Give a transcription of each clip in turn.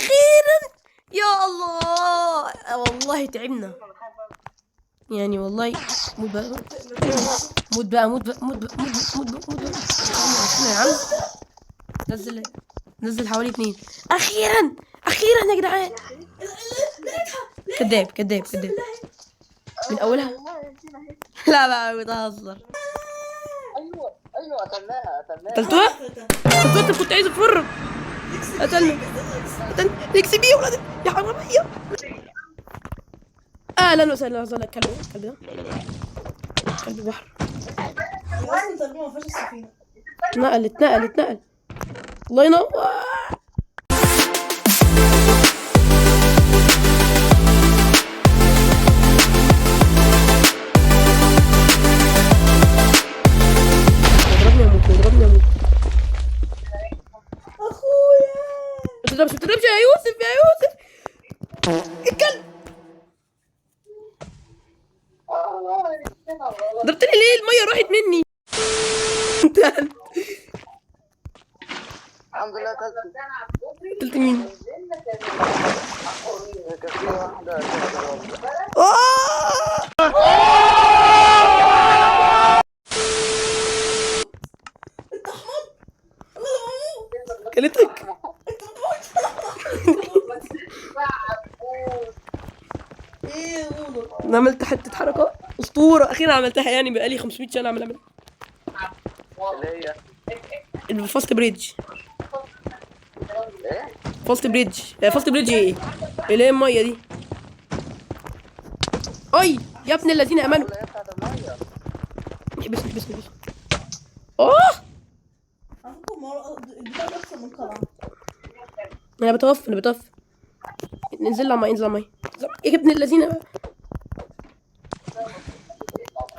اخيرا يا الله. والله تعبنا يعني، والله موت بقى موت بقى موت بقى موت بقى موت بقى موت بقى يا عم. نزل حوالي 2. اخيرا يا جدعان. كذاب من اولها. لا بقى بتهزر. ايوه قتلناها. قتلتوها؟ انت كنت عايز تفر. قتلنا نكسب بيه يا ولاد يا حرامية. اهلا وسهلا وسهلا. الكلب ده كلب بحر. اصلا ترجمه ما فيهاش السفينه. اتنقل. الله ينور. يضربني اموت. اخويا ما تضربش يا يوسف. الكلب ضربتني ليه؟ الميه راحت مني. الحمد لله قتلت مين؟ كان في واحدة انت حمار. الله كلتك. ايه قولوا. انا عملت حته حركه اسطوره اخيرا عملتها، يعني بقالي 500 سنه اعملها. اللي هي الفاست بريدج. ايه؟ فاست بريدج ايه؟ اللي هي الميه دي. اي يا ابن الذين امنوا. اللي هي بتاعت المية. بس اوه عندكم البتاع ده اكثر من قلعه. انا بتوف. انزل على ميه يا ابن الذين.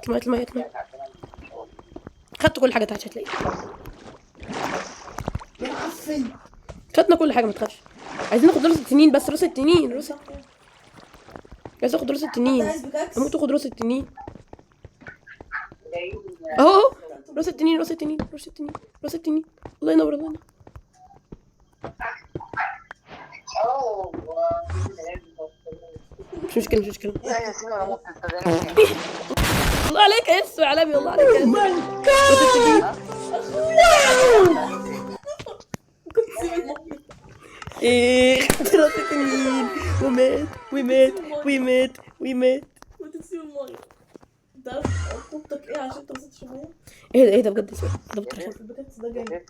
اطلع. خدت كل حاجه تحت هتلاقي. يا معفن. خدنا كل حاجه ما تخافش. عايزين ناخد راس التنين بس. عايز اخد راس التنين. عايز بكاكس. هموت اخد راس التنين اهو. راس التنين. الله ينور. مش مشكله. يا ياسين انا مت استدعيني. الله عليك يا يسوع عالمي. الله عليك يا راس التنين. ايه راس التنين ومات. ما تسيب الميه. انت عارف عقوبتك ايه عشان انت ما سبتش الميه؟ ايه ده بجد ده بترخم. البكاكس ده جامد.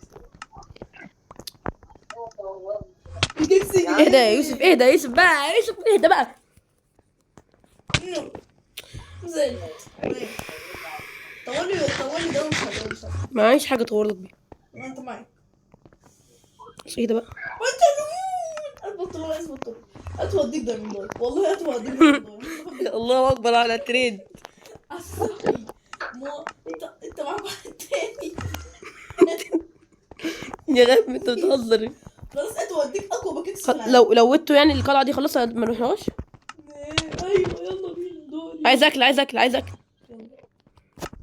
البكاكس اهدى يا يوسف بقى. اهدى بقى. زي طولي ده مش هتقولي صح. معيش حاجه اطور لك بيها. انت معايا. بس اهدى بقى. وانت اثبت هتوديك ده من دول. والله هتوديك ده من دول. الله اكبر على الترند. عصبي. انت معاك واحد تاني. يا غاب انت بتهزر. خلاص هتوديك اقوى باكيت في العالم. لو وتوا يعني القلعه دي خلاص ما نروحناش. ايوه يلا بينا دول. عايز اكل.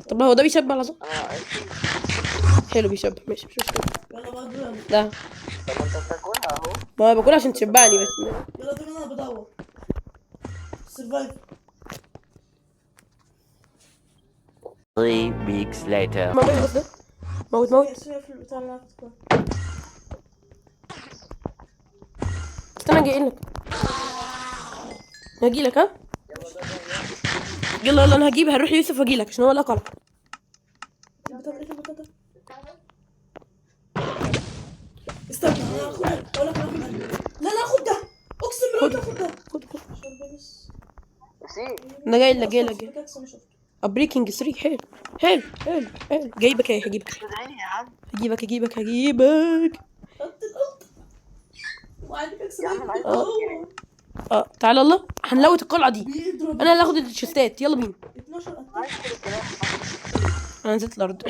طب هو ده بيشبع على حلو بيشبع. ماشي مش مشكله. يلا بقى دول. ده طب ما انت بتاكلها اهو. ما هو باكل عشان تشبعني بس. يلا دول انا بدور. سرفايف. 3 weeks later. موت بس ده. موت اسمها في البتاع اللي انا كنت استنى هجيلك ها. يلا انا هنروح يوسف واجيلك عشان هو لا قلع. استنى انا هاخد. اقول لك لا اخد ده. اقسم بالله هاخد ده. خد عشان بس. ياسين انا جاي بكاكس ما شفته. بريكنج 3. حلو جايبك ايه. هجيبك استدعيني يا عم. هجيبك خدت القط. وعندي بكاكس يا عم انا عايز تعالى الله هنلوت القلعه دي. بيضرب. انا اللي هاخد الشيستات. يلا بينا. 12 قطع. عايز الكلام. انا نزلت الارض.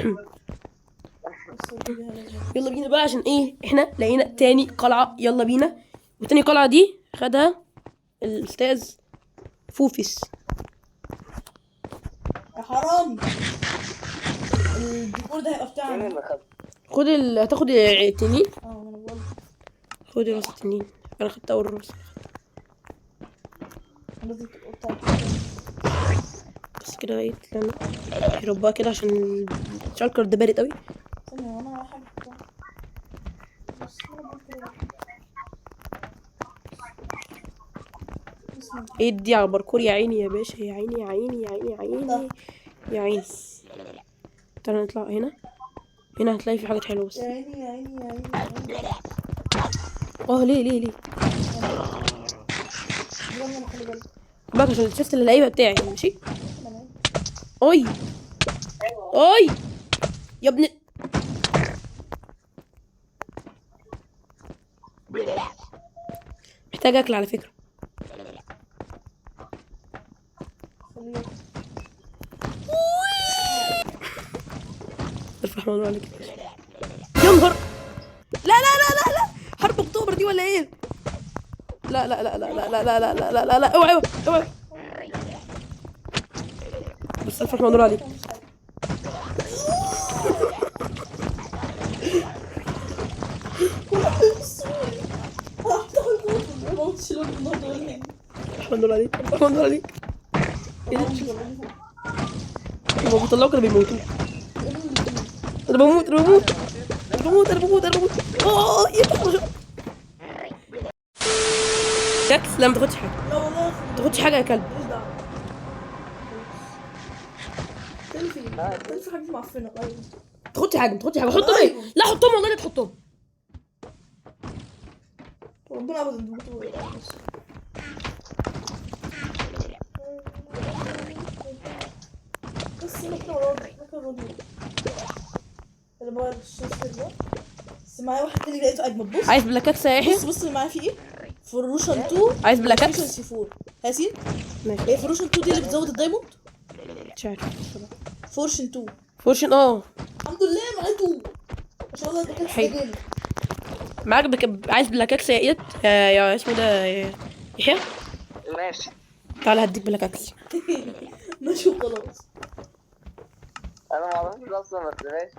يلا بينا بقى عشان ايه احنا لقينا تاني قلعه. يلا بينا. وتاني قلعه دي خدها الاستاذ فوفيس. يا حرام. الديكور ده هيبقى بتاعنا. مين اللي خد؟ هتاخد التنين. انا بقول. خد راس التنين. انا خدت اول راس. لازم تبقى بتاعت. بس كده ايه يعني يربها كده عشان الشالكر ده بارد قوي. ثانية وانا حاجة بتاع. بس أنا بقول بسم الله. ادي على الباركور يا عيني يا باشا، يا عيني يا عيني يا عيني يا عيني يا عيني. تعالى نطلع هنا. هنا هتلاقي في حاجات حلوه بس. يا عيني يا عيني يا عيني يا عيني. ليه يلا خلي بالك. بقى عشان شفت اللعيبه بتاعي ماشي. تمام. اي اي يا ابن محتاج اكل على فكره. خلي الرحمن عليك يا نهار. لا حرب اكتوبر دي ولا ايه؟ لا اوعى بس الف رحمن عليك. الحمد لله عليك الحمد لله عليك. هما بيطلعوا كده بيموتوا. انا بموت تاكس. لا ما تاخدش حاجه، لا والله ما تاخدش حاجه يا كلب. تنفي حاجة معفنة. ما تاخدش حاجه حطهم ايه؟ لا حطهم والله لا تحطهم. ربنا ابدا. بس ممكن راضي اللي بقى الشيستر ده. بس معايا واحد تاني لقيته اجمد. بص عايز بلاكاكس يا يحيى؟ بص اللي معايا فيه ايه؟ فروشن 2. عايز بلاكاكس؟ فروشن سي 4 هاسين. ماشي. ايه فروشن 2 دي اللي بتزود الدايموند؟ مش عارف فورشن 2. فورشن الحمد لله معايا 2 ما شاء الله. ده كان حلو. جامد. معاك عايز بلاكاكس يا ايد يا اسمه ده يحيى؟ ماشي. تعالى هديك بلاكاكس. ماشي وخلاص. انا ما اعرفش اصلا بس ماشي.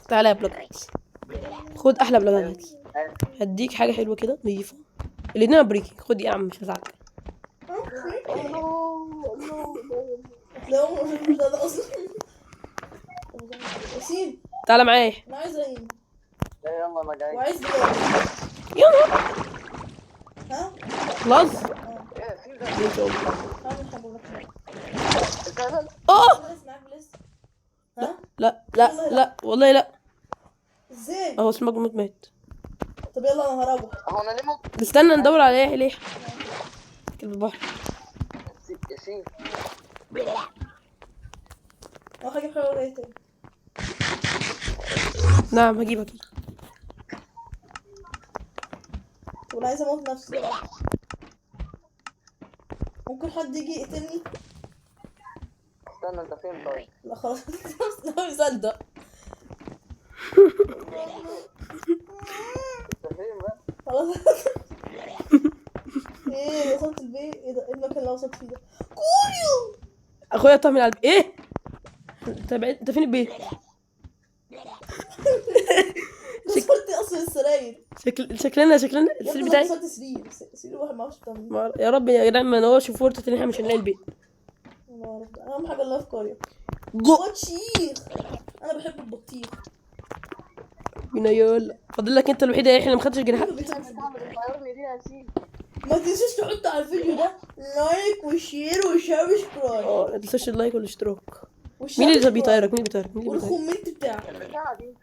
تعالى يا بلاكاكس، خد احلى بلاكاكس. هديك حاجه حلوه كده نضيفه. الاتنين امريكي. خد يا عم مش هزعلك. لا مش ده اصلا. ياسين تعالى معايا. انا عايز رهين لا يلا انا جاي. وعايز بلاد. يا نهار. ها؟ خلاص ايه في ده؟ ان شاء الله. هعمل حاجة لك. تعال. بلس معاك بلس. ها؟ لا والله لا. ازاي؟ اهو اسمك مات. طب يلا انا هروح. هو انا ليه ممكن استنى ندور عليه ليه. كلب البحر. ياسين؟ انا هجيب حاجة ولا تاني. نعم هجيبك. طب انا عايزة اموت نفسي. ممكن حد يجي يقتلني؟ استنى انت فين طيب؟ لا خلاص. لا مصدق. انت فين بقى؟ خلاص. ايه وصلت البيت. ايه ده؟ ايه المكان اللي وصلت فيه ده؟ كوريو. اخويا طه من القلب ايه؟ انت فين البيت؟ كسرت اصلا السراير. شكلنا السرير يلا بتاعي. كسرت سرير واحد معرفش بتعمل ايه. يا رب يا جدعان ما نورش فرصة ان احنا مش هنلاقي البيت. يا رب. اهم حاجه الله في كوريا. جو بطيخ. انا بحب البطيخ. بينا يلا. فاضل لك انت الوحيده يا احنا اللي ما خدتش جناحات. طيرني دي يا ياسين. ما تنسوش تحطوا على الفيديو ده لايك وشير وسبسكرايب ما تنساش اللايك والاشتراك. مين اللي بيطيرك؟ مين اللي بيطيرك؟ والكومنت بتاعك. البتاعة دي.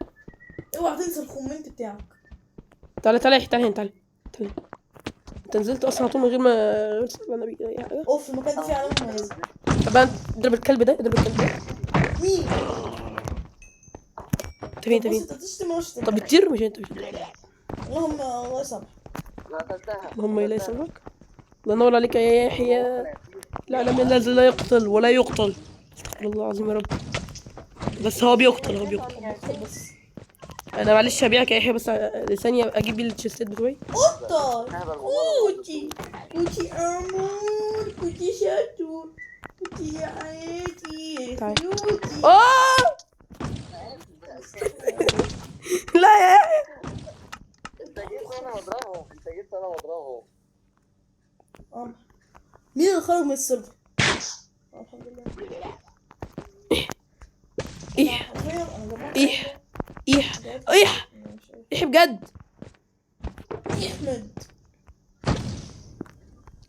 اوعى تنسى الكومنت بتاعك. تعالى هنا تعالى. انت نزلت اصلا على طول من غير ما تصلي على النبي اي حاجه. اوف المكان ده فيه علامه مميزه. طب اضرب الكلب ده مين؟ انت فين بص انت تشتم ولا تشتم؟ طب بتطير مش انت مش اللهم الله يسامحك. لا قتلتها. اللهم لا يسامحك. الله ينور عليك يا يحيى. لا لا من الذي لا يقتل ولا يقتل. استغفر الله العظيم يا رب. بس هو بيقتل. بس انا معلش هبيعك يا يحيى بس ثانيه اجيب التشيستات بتوعي. قطه. كوتي امور. كوتي شاتور. كوتي يا حياتي. تعال. كوتي. لا يا يحيى. انت جيت وانا بضربهم، انت جيت وانا بضربهم. مين اللي خرج من السيرفر؟ الحمد لله. ايه حرفيا انا جمعت ايه ايه ايه ايه بجد. احمد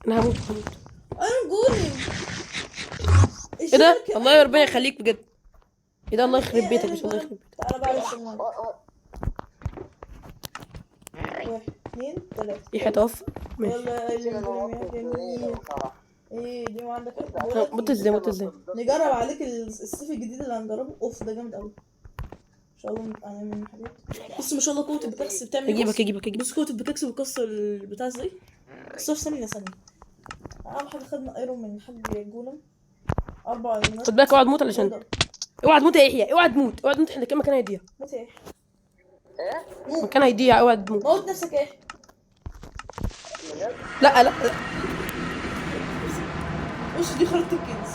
انا هموت. انا جولي. ايه ده؟ الله يا ربنا يخليك بجد. ايه ده؟ الله يخرب بيتك مش الله يخرب بيتك. تعالى بقى للسلمان. 1 2 3 ايه هتوفى؟ ماشي. يلا يا جميل. ايه دي ما عندك؟ موت ازاي موت ازاي؟ نجرب عليك الصيف الجديد اللي هنجربه. اوف ده جامد قوي ان شاء الله. هنعمل من حاجات. بص ما شاء الله قوة البيكاكس بتعمل إيه؟ اجيبك بص قوة البيكاكس بتكسر البتاع ازاي؟ كسر ثانية. اول حاجة خدنا ايرون من حاج جولم 4 ايرونات. خد بالك اوعى تموت علشان اوعى تموت يا يحيى. اوعى تموت احنا كده مكان هيضيع. موت ايه؟ مكان هيضيع. اوعى تموت. موت نفسك ايه؟ لا بص دي خريطة الكنز.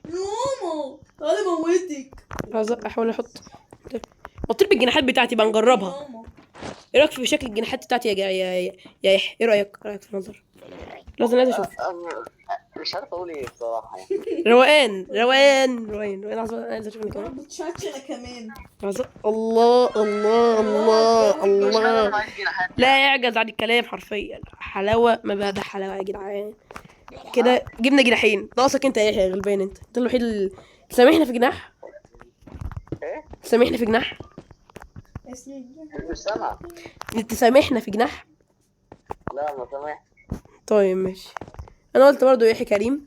ماما تعالي موتك. احاول احط بطير بالجناحات بتاعتي بقى نجربها. ماما ايه رايك في شكل الجناحات بتاعتي يا يحيى؟ ايه رايك في المنظر؟ لازم اشوف. مش عارف اقول ايه بصراحه يعني. روقان عايز اشوف انا انا كمان. بتشاتش انا كمان. الله لا يعجز عن الكلام حرفيا. حلاوه ما بعد حلاوه يا جدعان. كده جبنا جناحين. ناقصك انت يا يحيى غلبان. انت الوحيد اللي سامحنا في جناح. ايه؟ سامحنا في جناح. مش سامع. انت سامحنا في جناح. لا ما سامح. طيب ماشي. انا قلت برضو يحيى كريم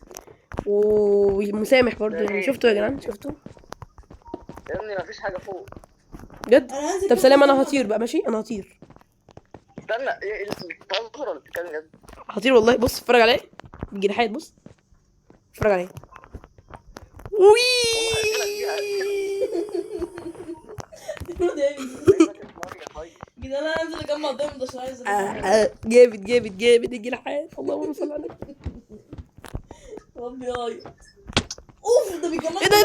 ومسامح برضو يعني. شفتوا يا جدعان؟ شفتوا يا ابني مفيش حاجه فوق. بجد؟ طب سلام. انا هطير بقى. ماشي انا هطير. استنى ايه بتهزر ولا بتتكلم جد؟ هطير والله. بص اتفرج عليا بالجناحات. بص اتفرج عليا. وي كده انا هنزل اجمع دايموند عشان عايز جامد الجناحات. اللهم صل على النبي. ربي يعيط. اوف ده بيجمع. ايه ده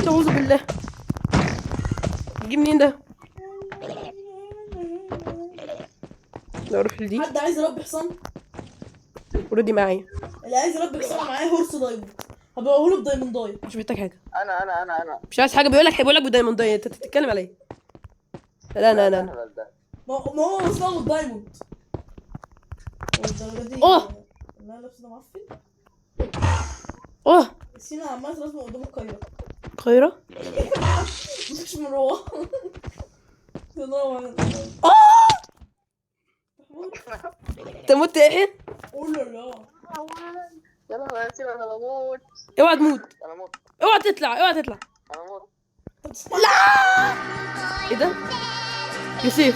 اعوذ بالله. جيب منين ده؟ لا اروح لدي. حد عايز يربي حصان؟ ورودي معايا. اللي عايز يربي حصان معايا هورس دايموند. هبيعه له بدايموندايه. مش محتاج حاجه. انا مش عايز حاجه. بيقول لك بدايموندايه. انت بتتكلم على ايه؟ لا انا ما هو اسمه الدايموند. اوه لا لابس ده معفن. اوه سينا عمال رسمه قدام القاهرة. قاهرة؟ مش مروح. انت مت يا يحيى؟ قول له لا. يا لهوي يا سيدي انا بموت. اوعى تموت. انا موت. اوعى تطلع. انا موت. لا ايه ده؟ يوسف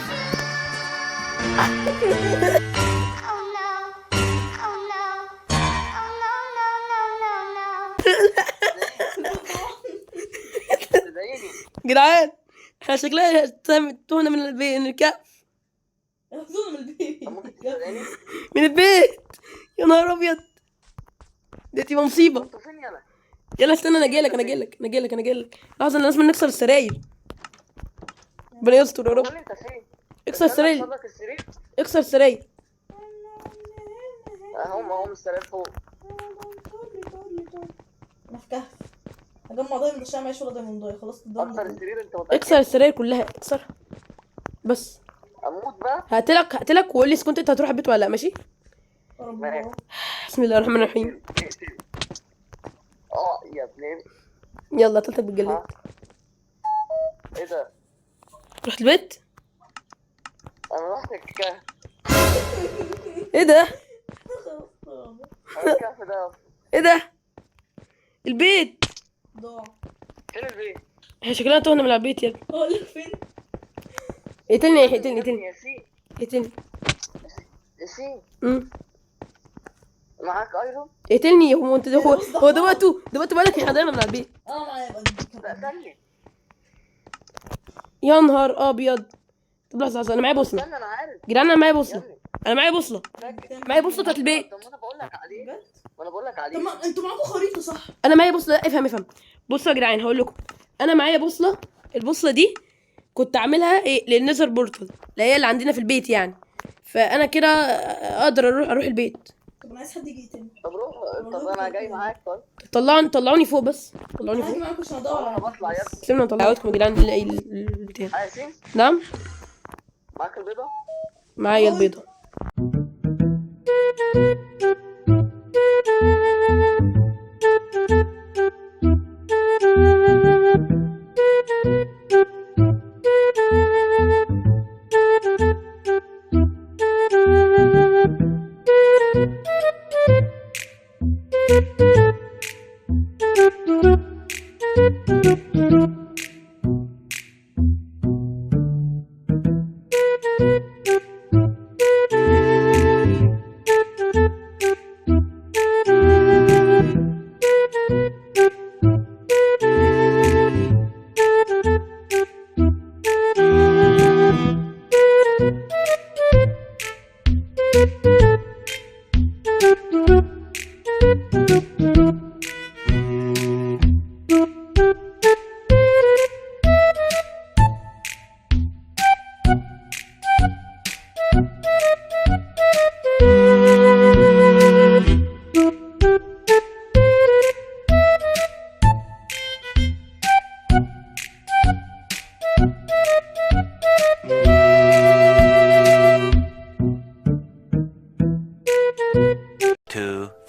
جدعان احنا شكلنا تهنا من الكهف. من البيت. من البيت. يا نهار ابيض. دي تبقى مصيبه. يلا استنى انا جايلك. لحظه انا لازم نكسر السراير. ربنا يستر يا رب. اكسر السراير. اكسر السراير. هم السراير فوق. انا في كهف. هجمع دايموند عشان معيش ولا دايموند. خلاص اكسر السرير انت متأكد؟ اكسر السراير كلها. اكسرها بس. اموت بقى. هقتلك وقول لي كنت انت هتروح البيت ولا لا. ماشي. بسم الله الرحمن الرحيم. يا ابني يلا قتلتك بالجلاد. ايه ده؟ رحت البيت. انا رحت الكهف. ايه ده؟ الكهف ده ايه ده؟ البيت ضاع. فين البيت؟ احنا شكلنا تهنا من البيت. يلا اقول لك فين؟ اقتلني يا سي. اقتلني. يا سي امم معاك ايرون؟ اقتلني. هو انت هو ده وقته بالك احنا ضيعنا من البيت. معايا بقى. لا ثانية. يا نهار ابيض. طب لحظه انا معايا بوصله. استنى انا عارف. جدعان انا معايا بوصله. معايا بوصله بتاعت البيت. طب انا بقول لك عليه. طب انتوا معاكم خريطة صح؟ انا معايا بوصله. افهم. بصوا يا جدعان هقول لكم. انا معايا بوصله. البوصله دي كنت عاملها ايه للنذر بورتال اللي هي اللي عندنا في البيت يعني. فانا كده اقدر اروح البيت. طب انا عايز حد يجي تاني. طب روح. طب انا جاي معاك. طيب طلعوني فوق بس. طلعوني انا هاجي فوق. معاكم عشان ادور انا على بطلع يا ابني. سيبنا نطلع عودكم يا جدعان نلاقي البتاع. ياسين نعم معاك البيضه. معايا البيضه.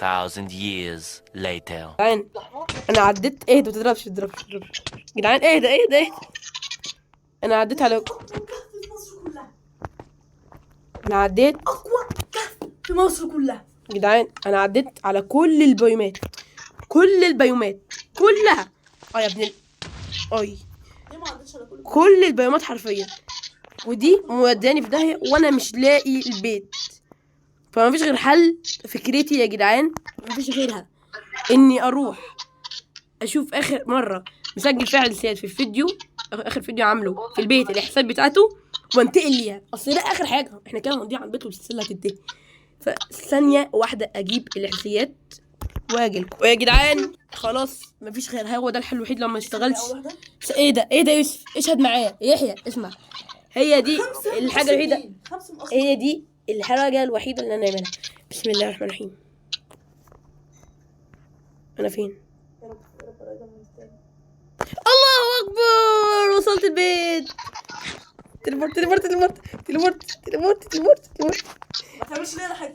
Thousand years later. جدعان انا عديت. اهدى ما تضربش جدعان. اهدى. انا عديت على في مصر كلها. انا عديت اقوى كهف في مصر كلها. جدعان. انا عديت على كل البيومات كلها. يا ابن اي ليه ما عدتش على كل البيومات حرفيا. ودي موداني في داهيه وانا مش لاقي البيت. فما فيش غير حل. فكرتي يا جدعان ما فيش غيرها اني اروح اشوف اخر مره مسجل فيها السياد في الفيديو. اخر فيديو عامله في البيت الحساب بتاعته وانتقل ليها. اصل ده اخر حاجه احنا كده هنضيع على البيت والسلسله هتنتهي. فثانيه واحده اجيب الحسيات واجيلكم يا جدعان. خلاص مفيش غير هو ده الحل الوحيد لو ما اشتغلش. ايه ده يا يوسف اشهد معايا. يحيى اسمع. هي دي الحاجه الوحيده. هي دي الحاجه الوحيده اللي انا اعملها. بسم الله الرحمن الرحيم. انا فين؟ الله اكبر وصلت البيت. تليبورت. ما تعملش ليه حاجه.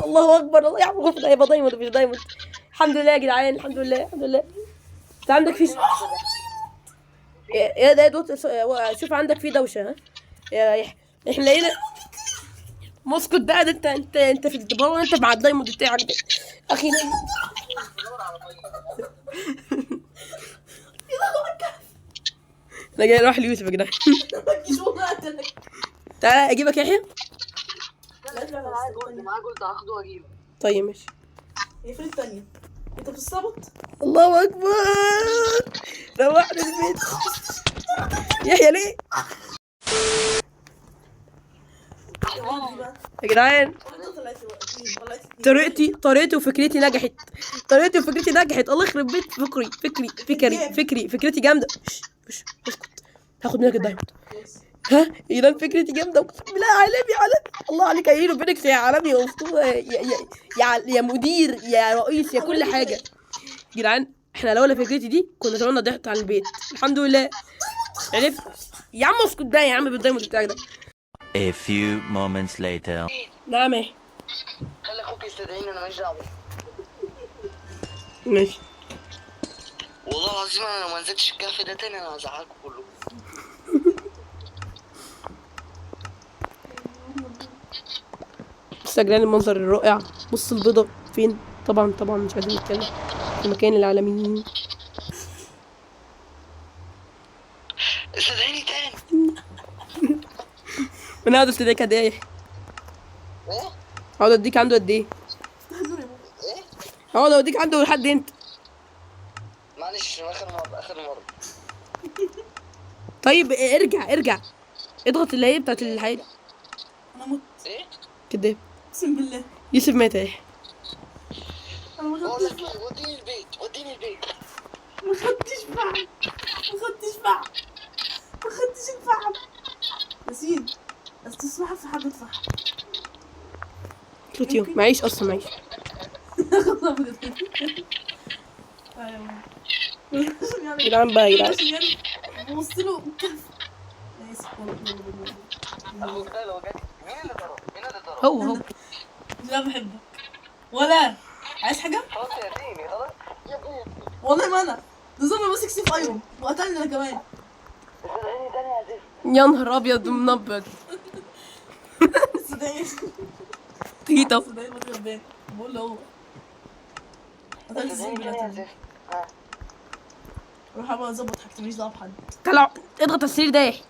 الله اكبر. الله يعمل ده هيبقى دايموند مش دايموند. الحمد لله يا جدعان. الحمد لله. انت عندك في يا ده دوت. شوف عندك في دوشه. ها يا يحيى احنا لقينا. مسكت بقى. ده انت في الدبابه. انت مع الدايموند بتاعك ده اخي. انا جاي اروح ليوسف يا جدعان. تعالى اجيبك يا يحيى. معاه قلت هاخده واجيبه. طيب ماشي. هي فين التانية؟ انت بتستعبط؟ الله اكبر. روحنا البيت. يحيى ليه يا جدعان؟ طريقتي وفكرتي نجحت. الله يخرب بيت فكرتي جامده. اسكت. هاخد منك الدايموند. ها يا جدعان فكرتي جامده اقسم بالله. عالمي. الله عليك يا هيرو فينيكس يا عالمي يا اسطوره يا مدير يا رئيس يا كل حاجه. يا جدعان احنا لولا فكرتي دي كنا زماننا ضحكت على البيت. الحمد لله عرفت. يا عم اسكت بقى يا عم بالدايموند بتاعك ده. A few moments later. نعم ايه. خلي اخوك يستدعيني انا ماليش دعوه. ماشي. والله العظيم انا لو ما نزلتش الكهف ده تاني انا هزعلكم كلكم. بص يا جدعان المنظر الرائع. بص البيضة فين. طبعا مش عايزين نتكلم في مكان العالمين. استدعيني تاني. انا هقعد استدعيك قد ايه؟ ايه؟ هقعد اديك عنده قد ايه؟ ايه؟ هقعد اوديك عنده لحد انت. معلش اخر مرة. طيب ارجع اضغط اللي هي بتاعت الحاجة. انا مت. ايه؟ كداب. اقسم بالله يوسف مات اهي. انا ما بقول خدتش لك وديني البيت. ما خدتش بعد. ما خدتش الفحم. ياسين بس تسمح في حبة فحم. توتيو معيش اصلا معيش. خلاص بجد. ايوه يا جدعان بقى يا جدعان. بص له كف. انا اسف والله. اخوك ده لو جت مين اللي ضرب؟ مين اللي ضرب؟ هو لا بحبك ولا عايز حاجة؟ خلاص يا ديني خلاص يا ابني. والله ما انا ده زومبي ماسك سيف ايرون وقتلني انا كمان. صدقني تاني يا زفت. يا نهار ابيض ومنبض. صدقني تيتا صدقني ما غلبان بقول له هو قتلت الزومبي صدقني تاني يا قتلني. زفت. ها روح ابقى اظبط حاجتي ماليش دعوه بحد. طلع اضغط على السرير ده يا يحيى.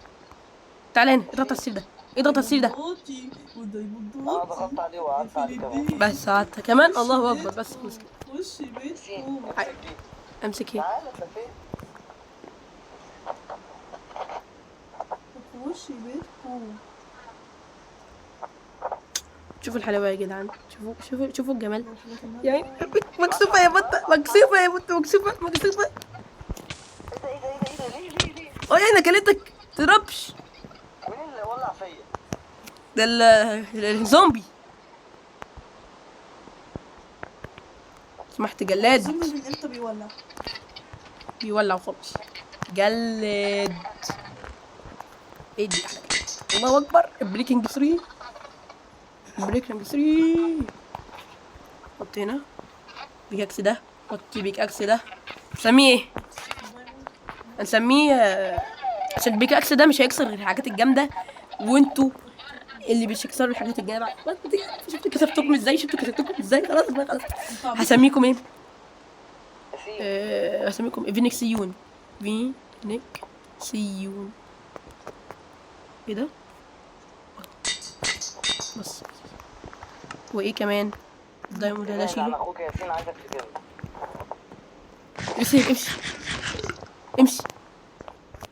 تعالى هنا اضغط على السرير ده. اضغط على السرير ده. بطاطي ودايما انا ضغطت عليه وقعدت عليه كمان. بس قعدت كمان. الله اكبر. بس خلص كده. خش بيتكم امسك دي. امسك هنا. تعالى انت فين؟ خش بيتكم. شوفوا الحلاوه يا جدعان. شوفوا الجمال. يعني مكسوفه يا بطه. مكسوفه يا بطه. مكسوفه. ايه ده ليه؟ اه يعني كلتك تضربش. مين اللي ولع فيا؟ ده الزومبي. سمحت جلاد. الزومبي من امتى بيولع؟ بيولع وخلاص. جلد. ايه دي احلى كده. الله اكبر. بريكنج 3. بريكنج 3. حط هنا بيكاكس ده. حط بيكاكس ده. نسميه ايه؟ هنسميه عشان البيكاكس ده مش هيكسر غير الحاجات الجامده، وانتوا اللي مش هيكسروا الحاجات الجامده. شفتوا كسفتكم ازاي؟ خلاص بقى خلاص. هسميكم ايه؟ هسميكم فينيكسيون. فينيكسيون. ايه ده؟ بس. وايه كمان؟ الدايموند ده انا اشيله. اخوك ياسين عايزك تجيبني. ياسين امشي.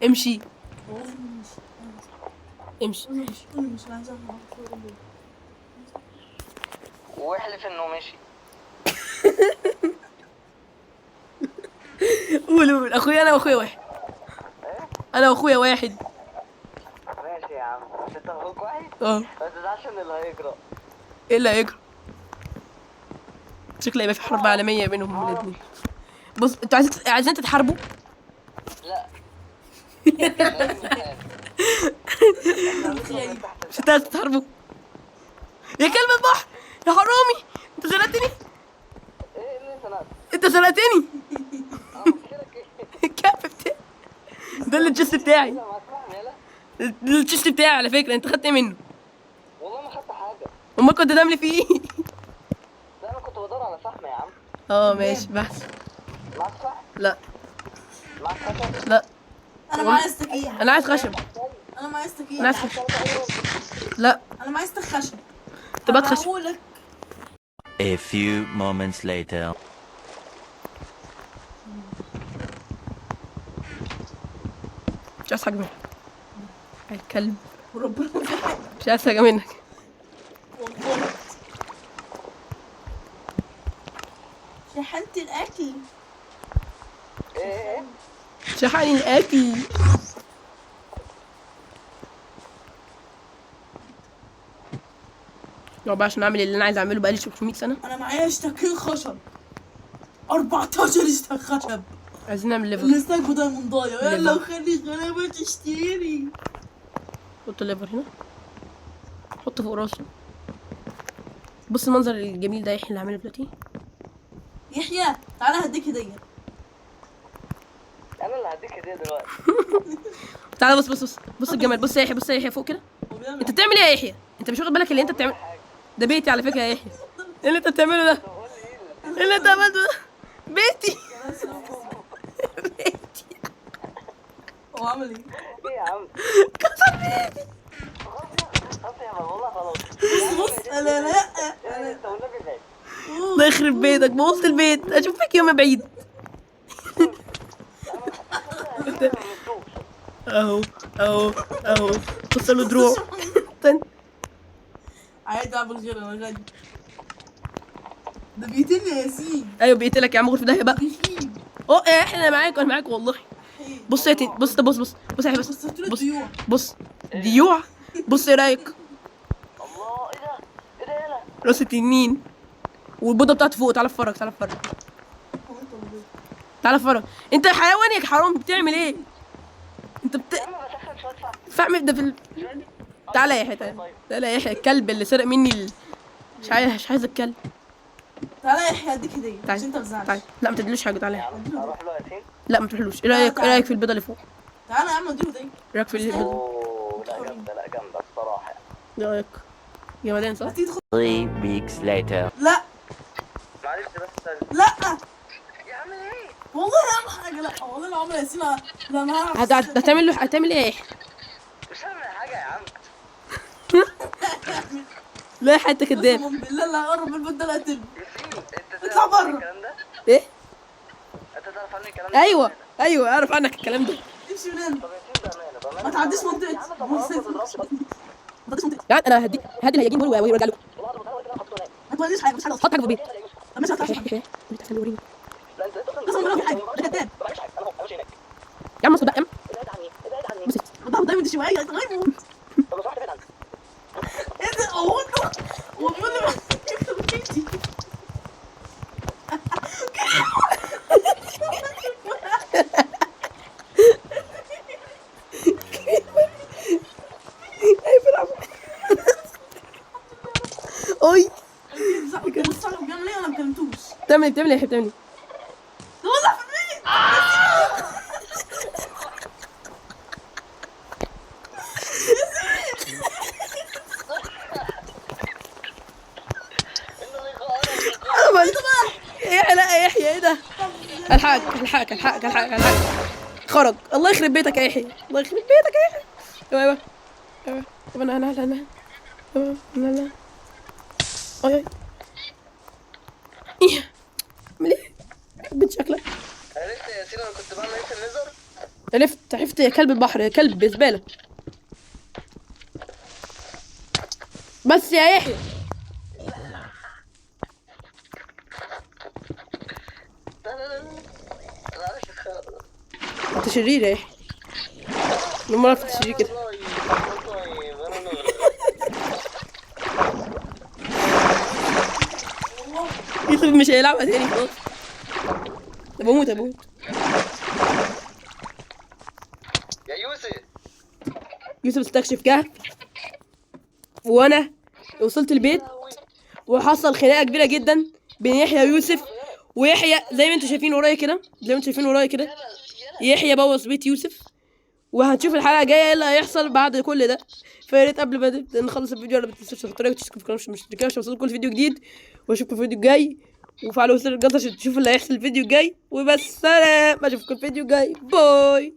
امشي. امشي. امشي. مش عايزه اعرف. واحلف انه مشي. قول اخويا. انا واخويا واحد. انا واخويا واحد. ماشي يا عم. مش انت اخوك واحد؟ اه. ما تزعلش من اللي هيجرى. ايه اللي هيجرى؟ شكله يبقى في حرب عالميه بينهم هما الاثنين. بص انتوا عايزين تتحاربوا؟ لا مش انتوا عايزين تتحاربوا؟ يا كلب البحر يا حرامي. انت سرقتني. ايه اللي انت ناقص؟ انت سرقتني. انا قلت لك ايه؟ الكعب بتاعي ده اللي الجست بتاعي. انا معاك فاهم يلا. ده الجست بتاعي على فكره. انت خدت ايه منه؟ والله ما خدت حاجه. امال كنت تعمل فيه ايه؟ ده انا كنت بدور على فحم يا عم. اه ماشي بحث. معاك فحم؟ لا معاك خشب؟ لا انا معايا استكين. انا عايز خشب. انا معايا استكين. انا عايز خشب. لا انا معايا استك خشب. تبقى خشب. هقولك. A few moments later. مش عايز حاجه منك. الكلب. وربنا في حاجه مش عايز حاجه منك. والله. شحنت الاكل. ايه؟ شحني الاكل. يا بقى عشان اعمل اللي انا عايز اعمله بقالي 600 سنه. انا معايا استكين خشب. 14 استك خشب. عايزين نعمل ليفر. الاستك بدايموند ضايع. يلا ليفر. خلي غلابه تشتري. حط الليفر هنا. حطه فوق راسه. بص المنظر الجميل ده يحيى اللي عامله دلوقتي. يحيى تعالى هديك هديه. انا اللي هديك هديه دلوقتي. تعالى بص الجمال. بص يا يحيى. بص يا يحيى فوق كده. انت بتعمل ايه يا يحيى؟ انت مش واخد بالك اللي انت بتعمل ده؟ بيتي على فكره يا يحيى. ايه اللي انت بتعمله ده؟ ايه اللي انت عملته ده؟ بيتي. بيتي. هو عمل ايه؟ ايه يا عم؟ كسر بيتي. خلاص يا عم والله خلاص. بص انا لا ايه انت والنبي بعيد. الله يخرب بيتك. بوظت البيت. اشوف فيك يوم بعيد. اهو بص له دروع. عادي اعمل غير انا غني. ده بيقتلني يا ياسين. ايوه بيقتلك يا عم. غرفة داهيه بقى. بيخيب. احنا معاك وانا معاك والله. حي. بص يا بص بص بص يا حبيبي، بس قلت له بص ديوع. بص ديوع. بص ايه رايك؟ الله، ايه ده؟ ايه ده يالا؟ راس التنين والبيضه بتاعته فوق. تعالى اتفرج، تعالى اتفرج، تعالى اتفرج. انت حيوان يا حرام، بتعمل ايه؟ انت يا عم بسخن شويه فحم. فاهم ده تعالى يا يحيى، تعالى يا يحيى، الكلب اللي سرق مني مش عايز الكلب. تعالى يا يحيى اديك هديه تعالى عشان انت ما تعالى، تزعلش. لا ما تدلوش حاجه، تعالى. اروح له ياسين. لا ما تروحلوش. ايه رايك؟ ايه رايك في البيضه اللي فوق؟ تعالى يا عم اديله هديه. ايه رايك في البيضه؟ اوه لا جامده، لا جامده الصراحه. ايه رايك؟ جمدان صح؟ هتيجي تاخد. 3 weeks later. لا معلش بس. لا يا عم ايه؟ والله اهم حاجه. لا والله لو عمل ياسين لا ما هعرف. هتعمل ايه يا يحيى؟ مش هعمل حاجه يا عم. لا حتى كداب. قسما بالله اللي هقرب من البيت ده لا قتلني. ياسين انت اطلع بره. الكلام ده؟ ايه؟ انت تعرف عني الكلام ده؟ ايوه اعرف عنك الكلام ده. تمشي من هنا. طب ياسين بامانه ما تعديش منطقتي. يا عم طب ما تضربش. ما تعديش منطقتي. لا انا هدي الهياجين دول وارجع لكم. ما توريش حاجه، مش حاجه اصلا. حط حاجه في البيت. طب ماشي هطلع. انت خلي وريني. لا انت قسما بالله في حاجه ده كداب. انا همشي هناك. يا عم اصبر بقى يا عم. ابعد عني، ابعد عني. بص بضرب دايما شويه غيبه. طب لو سمحت ابعد عني. ايه ده؟ هو انت هو بيقول لي اكتب كيتي. اي بص على بيعمل ايه وانا ما كلمتوش. بتعمل ايه يا يحيى؟ بتعمل ايه؟ وضع في البيت. ايه لا يا يحيى، ايه ده؟ الحقك خرج. الله يخرب بيتك يا يحيى، الله يخرب بيتك يا يحيى. ايوه انا اي ايه اعمل ايه؟ حبيت شكلك. عرفت يا ياسين انا كنت بعمل ايه في النظر؟ عرفت يا كلب البحر، يا كلب زباله. بس يا يحيى انت شرير يا يحيى. انا ما عرفت تشرير كده. يوسف مش هيلعبها تاني خلاص. بموت يا يوسف استكشف كهف، وانا وصلت البيت وحصل خناقه كبيره جدا بين يحيى ويوسف. ويحيى زي ما انتم شايفين ورايا كده، يحيى بوظ بيت يوسف. وهنشوف الحلقه الجايه ايه اللي هيحصل بعد كل ده. فيا ريت قبل ما نخلص الفيديو ما تنسوش تحطوا لايك وتشتركوا في القناه عشان توصلكم كل فيديو جديد. واشوفكم في الفيديو الجاي، وفعلوا زر الجرس عشان تشوفوا اللي هيحصل الفيديو الجاي. وبس سلام، اشوفكم الفيديو الجاي. باي.